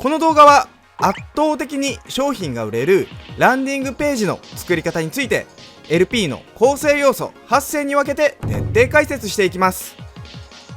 この動画は圧倒的に商品が売れるランディングページの作り方について LP の構成要素8選に分けて徹底解説していきます。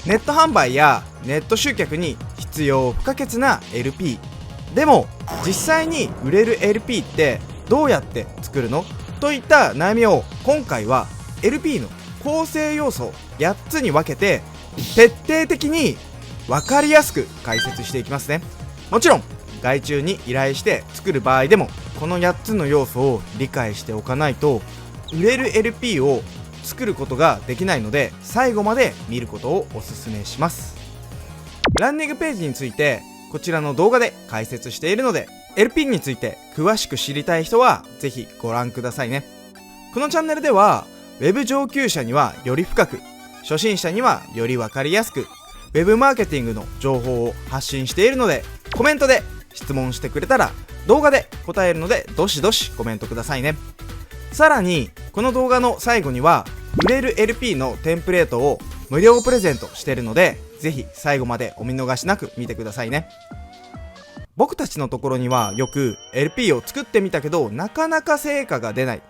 ネット販売やネット集客に必要不可欠な LP でも実際に売れる LP ってどうやって作るのといった悩みを今回は LP の構成要素8つに分けて徹底的に分かりやすく解説していきますね。もちろん外注に依頼して作る場合でもこの8つの要素を理解しておかないと売れる LP を作ることができないので最後まで見ることをお勧めします。ランディングページについてこちらの動画で解説しているので LP について詳しく知りたい人はぜひご覧くださいね。このチャンネルでは Web 上級者にはより深く、初心者にはより分かりやすく Web マーケティングの情報を発信しているのでコメントで質問してくれたら動画で答えるのでどしどしコメントくださいね。さらにこの動画の最後には売れる LP のテンプレートを無料プレゼントしているのでぜひ最後までお見逃しなく見てくださいね。僕たちのところにはよく LP を作ってみたけどなかなか成果が出ない、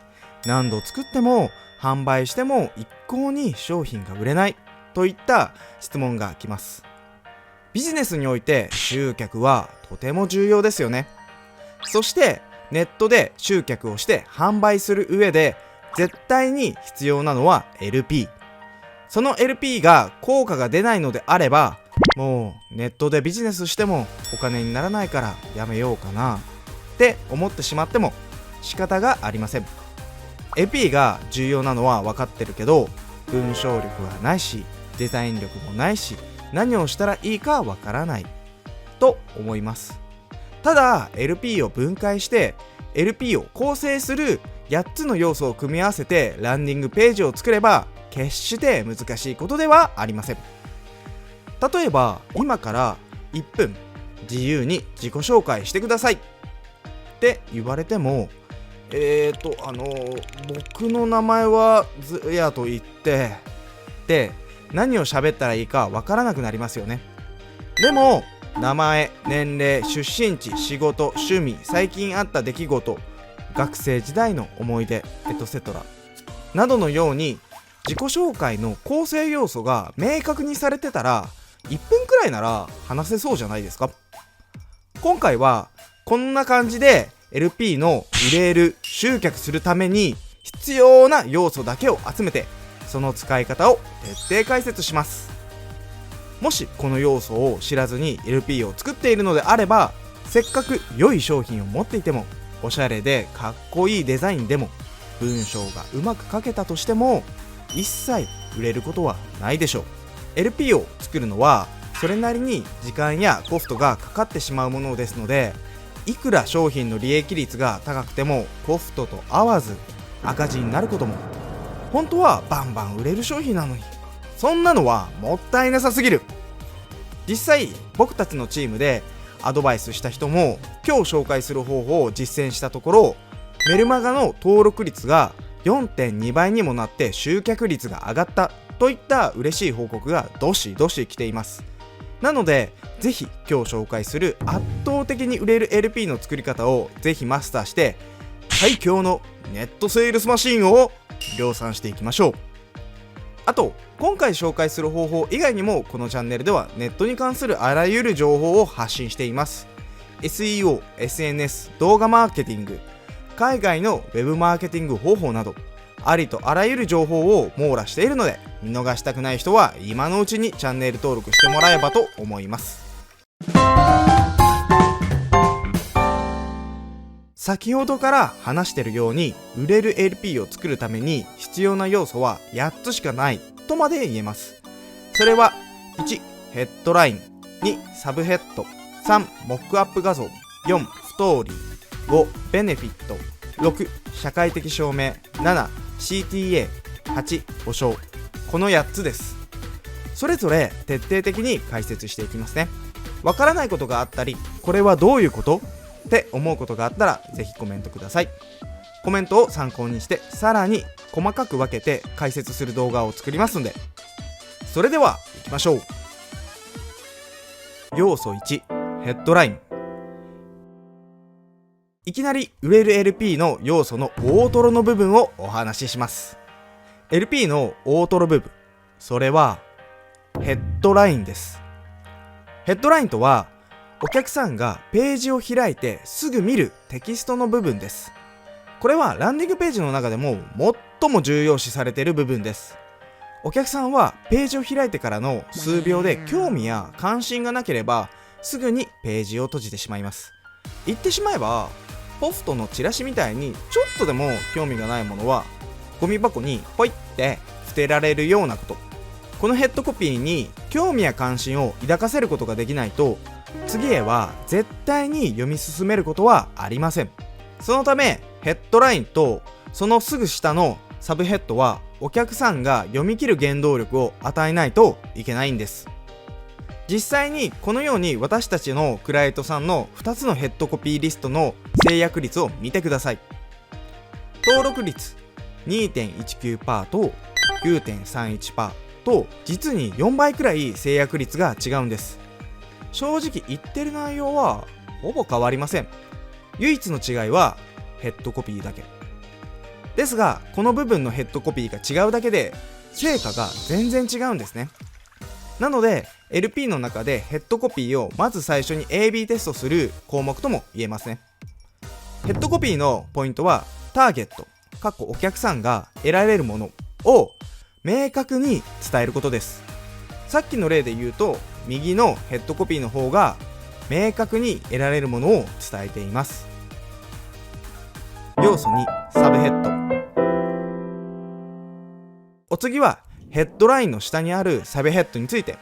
何度作っても販売しても一向に商品が売れないといった質問が来ます。ビジネスにおいて集客はとても重要ですよね。そしてネットで集客をして販売する上で絶対に必要なのは LP。 その LP が効果が出ないのであればもうネットでビジネスしてもお金にならないからやめようかなって思ってしまっても仕方がありません。 LP が重要なのは分かってるけど文章力はないしデザイン力もないし何をしたらいいかわからないと思います。ただ LP を分解して LP を構成する8つの要素を組み合わせてランディングページを作れば決して難しいことではありません。例えば今から1分自由に自己紹介してくださいって言われても僕の名前はズヤと言ってで何を喋ったらいいかわからなくなりますよね。でも名前、年齢、出身地、仕事、趣味、最近あった出来事、学生時代の思い出エトセトラなどのように自己紹介の構成要素が明確にされてたら1分くらいなら話せそうじゃないですか。今回はこんな感じで LP の売れる集客するために必要な要素だけを集めてその使い方を徹底解説します。もしこの要素を知らずに LP を作っているのであればせっかく良い商品を持っていてもおしゃれでかっこいいデザインでも文章がうまく書けたとしても一切売れることはないでしょう。 LP を作るのはそれなりに時間やコストがかかってしまうものですのでいくら商品の利益率が高くてもコストと合わず赤字になることも本当はバンバン売れる商品なのにそんなのはもったいなさすぎる。実際僕たちのチームでアドバイスした人も今日紹介する方法を実践したところメルマガの登録率が 4.2 倍にもなって集客率が上がったといった嬉しい報告がどしどし来ています。なのでぜひ今日紹介する圧倒的に売れる LP の作り方をぜひマスターして最強のネットセールスマシンを量産していきましょう。あと今回紹介する方法以外にもこのチャンネルではネットに関するあらゆる情報を発信しています。 SEO、SNS、動画マーケティング、海外の Web マーケティング方法などありとあらゆる情報を網羅しているので見逃したくない人は今のうちにチャンネル登録してもらえばと思います。先ほどから話しているように売れる LP を作るために必要な要素は8つしかないとまで言えます。それは1、ヘッドライン、2、サブヘッド、3、モックアップ画像、4、ストーリー、5、ベネフィット、6、社会的証明、7、CTA、8、保証。この8つです。それぞれ徹底的に解説していきますね。わからないことがあったりこれはどういうことって思うことがあったらぜひコメントください。コメントを参考にしてさらに細かく分けて解説する動画を作りますのでそれでは行きましょう。要素1、ヘッドライン。いきなり売れる LP の要素の大トロの部分をお話しします。 LP の大トロ部分、それはヘッドラインです。ヘッドラインとはお客さんがページを開いてすぐ見るテキストの部分です。これはランディングページの中でも最も重要視されている部分です。お客さんはページを開いてからの数秒で興味や関心がなければすぐにページを閉じてしまいます。言ってしまえばポストのチラシみたいにちょっとでも興味がないものはゴミ箱にポイって捨てられるようなこと。このヘッドコピーに興味や関心を抱かせることができないと次へは絶対に読み進めることはありません。そのためヘッドラインとそのすぐ下のサブヘッドはお客さんが読み切る原動力を与えないといけないんです。実際にこのように私たちのクライアントさんの2つのヘッドコピーリストの制約率を見てください。登録率 2.19% と 9.31% と実に4倍くらい制約率が違うんです。正直言ってる内容はほぼ変わりません。唯一の違いはヘッドコピーだけですが、この部分のヘッドコピーが違うだけで成果が全然違うんですね。なので LP の中でヘッドコピーをまず最初に AB テストする項目とも言えますね。ヘッドコピーのポイントはターゲットお客さんが得られるものを明確に伝えることです。さっきの例で言うと右のヘッドコピーの方が明確に得られるものを伝えています。要素2、サブヘッド。お次はヘッドラインの下にあるサブヘッドについて。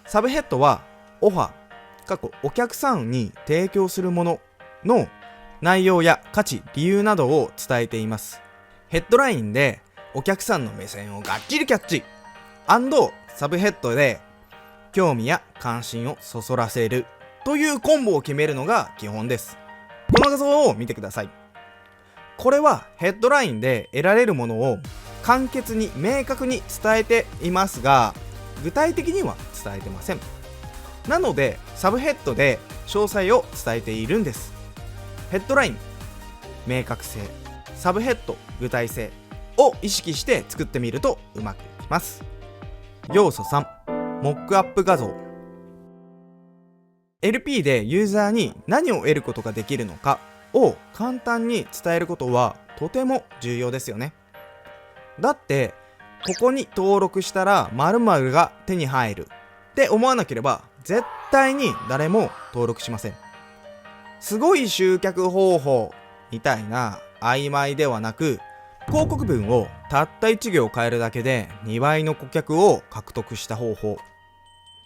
サブヘッドはオファーお客さんに提供するものの内容や価値、理由などを伝えています。ヘッドラインでお客さんの目線をがっちりキャッチ&サブヘッドで興味や関心をそそらせるというコンボを決めるのが基本です。この画像を見てください。これはヘッドラインで得られるものを簡潔に明確に伝えていますが、具体的には伝えてません。なのでサブヘッドで詳細を伝えているんです。ヘッドライン明確性、サブヘッド具体性を意識して作ってみるとうまくいきます。要素3、モックアップ画像。 LP でユーザーに何を得ることができるのかを簡単に伝えることはとても重要ですよね。だってここに登録したら〇〇が手に入るって思わなければ絶対に誰も登録しません。すごい集客方法みたいな曖昧ではなく、広告文をたった1行変えるだけで2倍の顧客を獲得した方法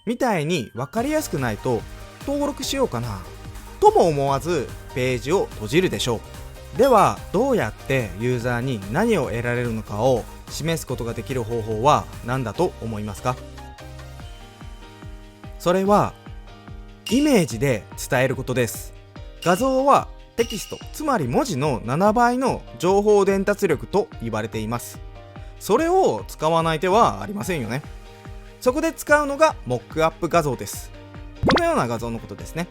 みたいに分かりやすくないと登録しようかなとも思わずページを閉じるでしょう。ではどうやってユーザーに何を得られるのかを示すことができる方法は何だと思いますか？それはイメージで伝えることです。画像はテキスト、つまり文字の7倍の情報伝達力と言われています。それを使わない手はありませんよね。そこで使うのがモックアップ画像です。このような画像のことですね。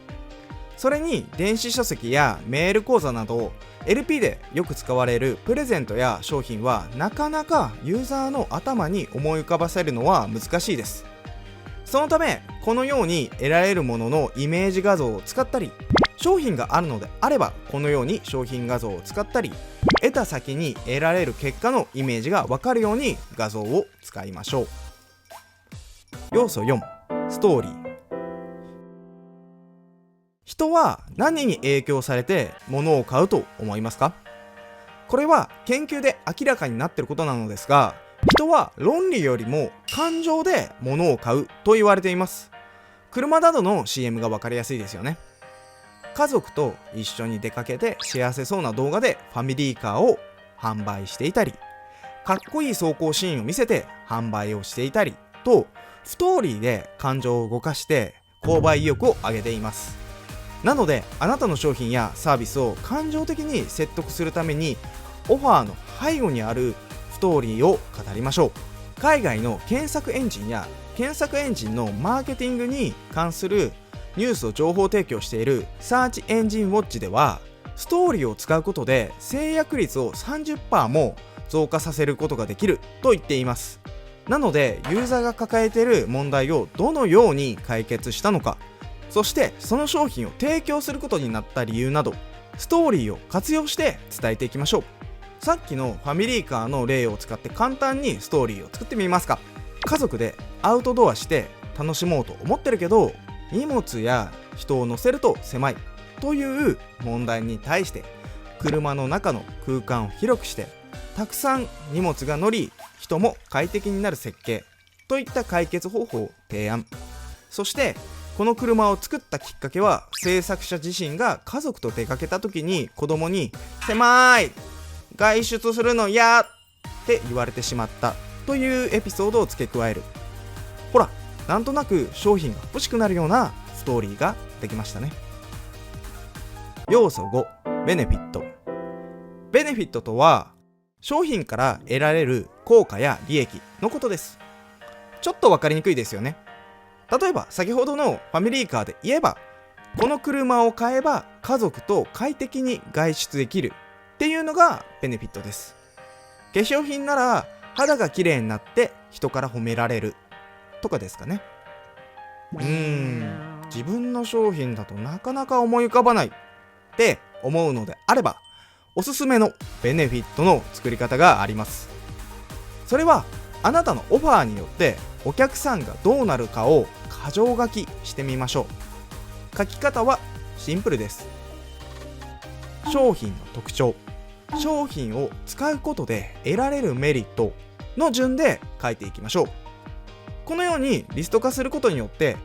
それに電子書籍やメール講座など LP でよく使われるプレゼントや商品はなかなかユーザーの頭に思い浮かばせるのは難しいです。そのためこのように得られるもののイメージ画像を使ったり、商品があるのであればこのように商品画像を使ったり、得た先に得られる結果のイメージが分かるように画像を使いましょう。要素4、ストーリー。人は何に影響されて物を買うと思いますか？これは研究で明らかになっていることなのですが、人は論理よりも感情で物を買うと言われています。車などの CM が分かりやすいですよね。家族と一緒に出かけて幸せそうな動画でファミリーカーを販売していたり、かっこいい走行シーンを見せて販売をしていたりと、ストーリーで感情を動かして購買意欲を上げています。なのであなたの商品やサービスを感情的に説得するためにオファーの背後にあるストーリーを語りましょう。海外の検索エンジンや検索エンジンのマーケティングに関するニュースを情報提供しているサーチエンジンウォッチでは、ストーリーを使うことで制約率を 30% も増加させることができると言っています。なのでユーザーが抱えている問題をどのように解決したのか、そしてその商品を提供することになった理由など、ストーリーを活用して伝えていきましょう。さっきのファミリーカーの例を使って簡単にストーリーを作ってみますか。家族でアウトドアして楽しもうと思ってるけど、荷物や人を乗せると狭いという問題に対して、車の中の空間を広くしてたくさん荷物が乗り人も快適になる設計といった解決方法を提案。そしてこの車を作ったきっかけは、制作者自身が家族と出かけた時に子供に狭い、外出するの嫌って言われてしまったというエピソードを付け加える。ほら、なんとなく商品が欲しくなるようなストーリーができましたね。要素5、ベネフィット。ベネフィットとは商品から得られる効果や利益のことです。ちょっと分かりにくいですよね。例えば先ほどのファミリーカーで言えば、この車を買えば家族と快適に外出できるっていうのがベネフィットです。化粧品なら肌が綺麗になって人から褒められるとかですかね。自分の商品だとなかなか思い浮かばないって思うのであれば、おすすめのベネフィットの作り方があります。それはあなたのオファーによってお客さんがどうなるかを箇条書きしてみましょう。書き方はシンプルです。商品の特徴、商品を使うことで得られるメリットの順で書いていきましょう。このようにリスト化することによって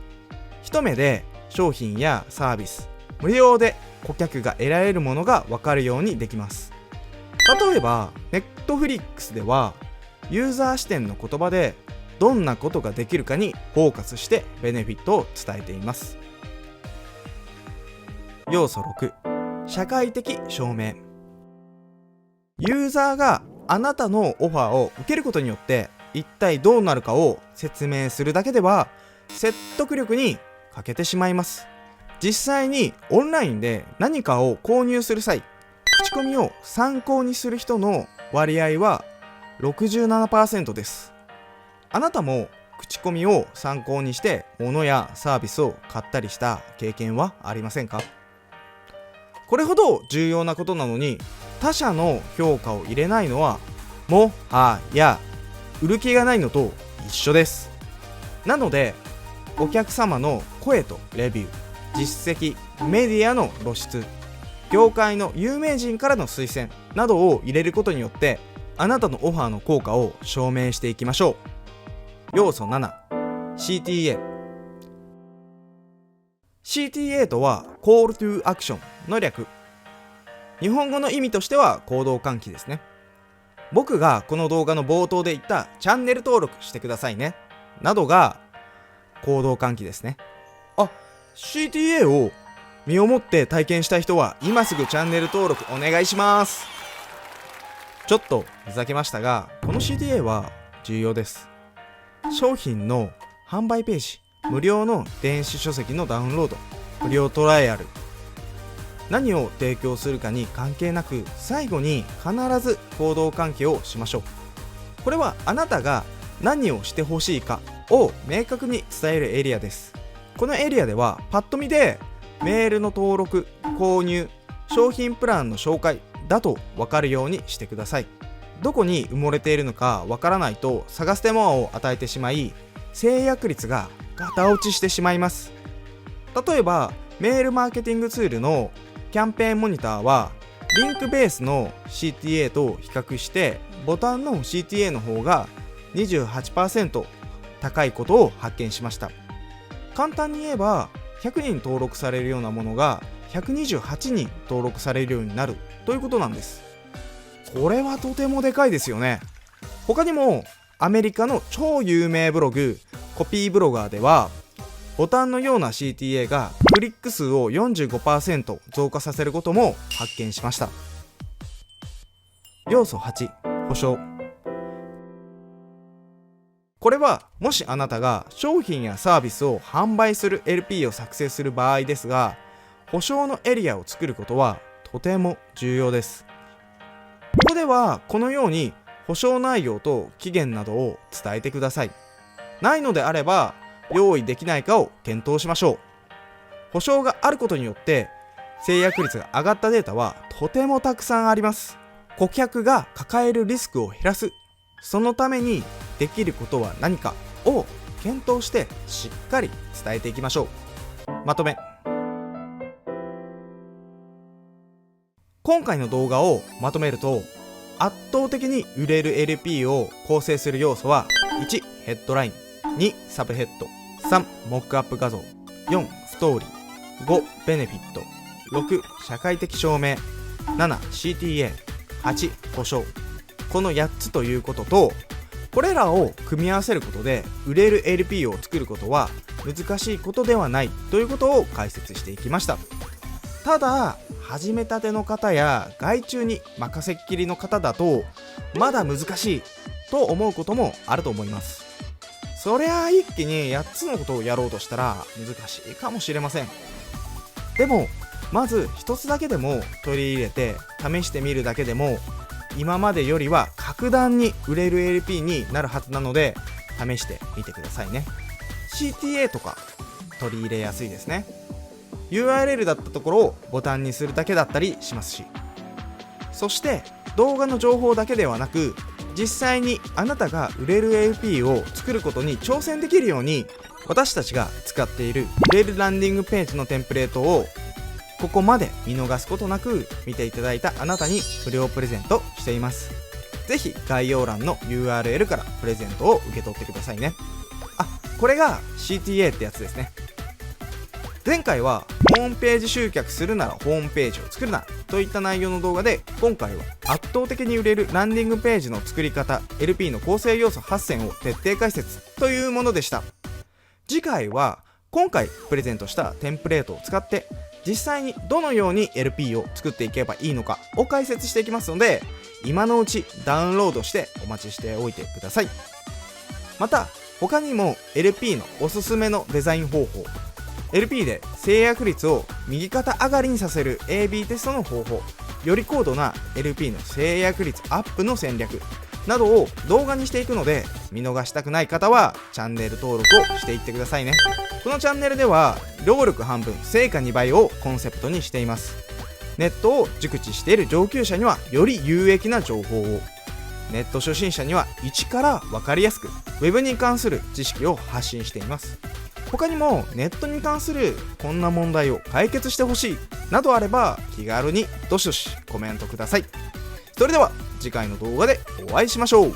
一目で商品やサービス、無料で顧客が得られるものが分かるようにできます。例えば Netflix ではユーザー視点の言葉でどんなことができるかにフォーカスしてベネフィットを伝えています。要素6、社会的証明。ユーザーがあなたのオファーを受けることによって一体どうなるかを説明するだけでは説得力に欠けてしまいます。実際にオンラインで何かを購入する際、口コミを参考にする人の割合は 67% です。あなたも口コミを参考にして物やサービスを買ったりした経験はありませんか？これほど重要なことなのに他社の評価を入れないのはもはや売る気がないのと一緒です。なのでお客様の声とレビュー、実績、メディアの露出、業界の有名人からの推薦などを入れることによってあなたのオファーの効果を証明していきましょう。要素7、 CTA。 CTA とは Call to Action の略。日本語の意味としては行動喚起ですね。僕がこの動画の冒頭で言ったチャンネル登録してくださいねなどが行動喚起ですね。CTA を身をもって体験したい人は今すぐチャンネル登録お願いします。ちょっとふざけましたが、この CTA は重要です。商品の販売ページ、無料の電子書籍のダウンロード、無料トライアル、何を提供するかに関係なく最後に必ず行動喚起をしましょう。これはあなたが何をしてほしいかを明確に伝えるエリアです。このエリアではパッと見でメールの登録、購入、商品プランの紹介だと分かるようにしてください。どこに埋もれているのか分からないと探す手間を与えてしまい、制約率がガタ落ちしてしまいます。例えばメールマーケティングツールのキャンペーンモニターはリンクベースの CTA と比較してボタンの CTA の方が 28% 高いことを発見しました。簡単に言えば100人登録されるようなものが128人登録されるようになるということなんです。これはとてもでかいですよね。他にもアメリカの超有名ブログコピーブロガーではボタンのような CTA がクリック数を 45% 増加させることも発見しました。要素8、保証。これはもしあなたが商品やサービスを販売する LP を作成する場合ですが、保証のエリアを作ることはとても重要です。ここではこのように保証内容と期限などを伝えてください。ないのであれば用意できないかを検討しましょう。保証があることによって制約率が上がったデータはとてもたくさんあります。顧客が抱えるリスクを減らす、そのためにできることは何かを検討してしっかり伝えていきましょう。まとめ。今回の動画をまとめると、圧倒的に売れる LP を構成する要素は1、ヘッドライン、2、サブヘッド、3、モックアップ画像、4、ストーリー、5、ベネフィット、6、社会的証明、7、CTA、8、保証。この8つということと、これらを組み合わせることで売れる LP を作ることは難しいことではないということを解説していきました。ただ始めたての方や外注に任せっきりの方だとまだ難しいと思うこともあると思います。そりゃあ一気に8つのことをやろうとしたら難しいかもしれません。でもまず1つだけでも取り入れて試してみるだけでも今までよりは格段に売れる LP になるはずなので試してみてくださいね。 CTA とか取り入れやすいですね。 URL だったところをボタンにするだけだったりしますし、そして動画の情報だけではなく実際にあなたが売れる LP を作ることに挑戦できるように私たちが使っている売れるランディングページのテンプレートをここまで見逃すことなく見ていただいたあなたに無料プレゼントしています。ぜひ概要欄の URL からプレゼントを受け取ってくださいね。これが CTA ってやつですね。前回はホームページ集客するならホームページを作るなといった内容の動画で、今回は圧倒的に売れるランディングページの作り方 LP の構成要素8選を徹底解説というものでした。次回は今回プレゼントしたテンプレートを使って実際にどのように LP を作っていけばいいのかを解説していきますので、今のうちダウンロードしてお待ちしておいてください。また他にも LP のおすすめのデザイン方法、 LP で制約率を右肩上がりにさせる AB テストの方法、より高度な LP の制約率アップの戦略などを動画にしていくので、見逃したくない方はチャンネル登録をしていってくださいね。このチャンネルでは労力半分成果2倍をコンセプトにしています。ネットを熟知している上級者にはより有益な情報を、ネット初心者には一から分かりやすく Web に関する知識を発信しています。他にもネットに関するこんな問題を解決してほしいなどあれば気軽にどしどしコメントください。それでは次回の動画でお会いしましょう。